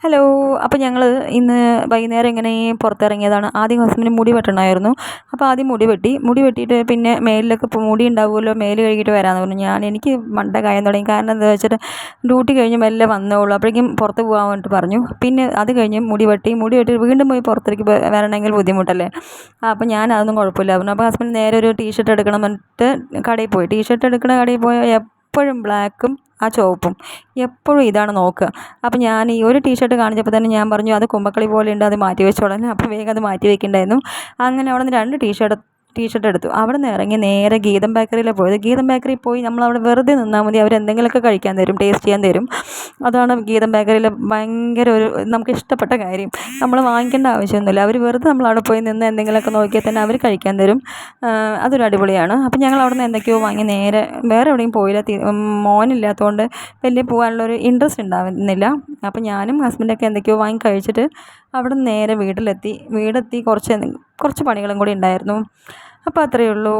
Hello. അപ്പോൾ ഞങ്ങൾ ഇന്ന് വൈകുന്നേരം ഇങ്ങനെ പുറത്തിറങ്ങിയതാണ്. ആദ്യം ഹസ്ബൻഡിന് മുടി വെട്ടണമായിരുന്നു. അപ്പോൾ ആദ്യം മുടി വെട്ടിയിട്ട് പിന്നെ മേലിലൊക്കെ മുടി ഉണ്ടാവുമല്ലോ, മേല് കഴുകിയിട്ട് വരാമെന്ന് പറഞ്ഞു. എനിക്ക് മണ്ട കായം തുടങ്ങി. കാരണം എന്താ വെച്ചിട്ട് ഡ്യൂട്ടി കഴിഞ്ഞ് മെല്ലെ വന്നോളൂ, അപ്പോഴേക്കും പുറത്ത് പോകാൻ വേണ്ടിയിട്ട് പറഞ്ഞു. പിന്നെ അത് കഴിഞ്ഞ് മുടി വെട്ടി വീണ്ടും പോയി പുറത്തേക്ക് വരണമെങ്കിൽ ബുദ്ധിമുട്ടല്ലേ. അപ്പോൾ ഞാൻ അതൊന്നും കുഴപ്പമില്ല പറഞ്ഞു. അപ്പോൾ ഹസ്ബൻഡ് നേരെ ഒരു ടീഷർട്ട് എടുക്കണം പറഞ്ഞിട്ട് കടയിൽ പോയി. ടീഷർട്ട് എടുക്കണ കടയിൽ പോയാൽ എപ്പോഴും ബ്ലാക്കും ആ ചുവപ്പും, എപ്പോഴും ഇതാണ് നോക്കുക. അപ്പോൾ ഞാൻ ഈ ഒരു ടീഷർട്ട് കാണിച്ചപ്പോൾ തന്നെ ഞാൻ പറഞ്ഞു അത് കുമ്പക്കളി പോലെ ഉണ്ട്, അത് മാറ്റി വെച്ചോളാം. അപ്പോൾ വേഗം അത് മാറ്റി വെക്കണ്ടായിരുന്നു. അങ്ങനെ അവിടെ നിന്ന് 2 ടീഷർട്ട് എടുത്തു. അവിടെ നിന്ന് ഇറങ്ങി നേരെ ഗീതം ബേക്കറിയിലാണ് പോയത്. ഗീതം ബേക്കറിയിൽ പോയി നമ്മളവിടെ വെറുതെ നിന്നാൽ മതി, അവരെന്തെങ്കിലുമൊക്കെ കഴിക്കാൻ തരും, ടേസ്റ്റ് ചെയ്യാൻ തരും. അതാണ് ഗീതം ബേക്കറിയിൽ ഭയങ്കര ഒരു നമുക്ക് ഇഷ്ടപ്പെട്ട കാര്യം. നമ്മൾ വാങ്ങിക്കേണ്ട ആവശ്യമൊന്നുമില്ല, അവർ വെറുതെ നമ്മളവിടെ പോയി നിന്ന് എന്തെങ്കിലുമൊക്കെ നോക്കിയാൽ തന്നെ അവർ കഴിക്കാൻ തരും. അതൊരു അടിപൊളിയാണ്. അപ്പോൾ ഞങ്ങൾ അവിടെ നിന്ന് എന്തൊക്കെയോ വാങ്ങി നേരെ വേറെ എവിടെയും പോയില്ല. മോനില്ലാത്തതുകൊണ്ട് വലിയ പോകാനുള്ളൊരു ഇൻട്രസ്റ്റ് ഉണ്ടാവുന്നില്ല. അപ്പോൾ ഞാനും ഹസ്ബൻഡൊക്കെ എന്തൊക്കെയോ വാങ്ങി കഴിച്ചിട്ട് അവിടെ നിന്ന് നേരെ വീടെത്തി കുറച്ച് പണികളും കൂടി ഉണ്ടായിരുന്നു. അപ്പോൾ അത്രയേ ഉള്ളൂ.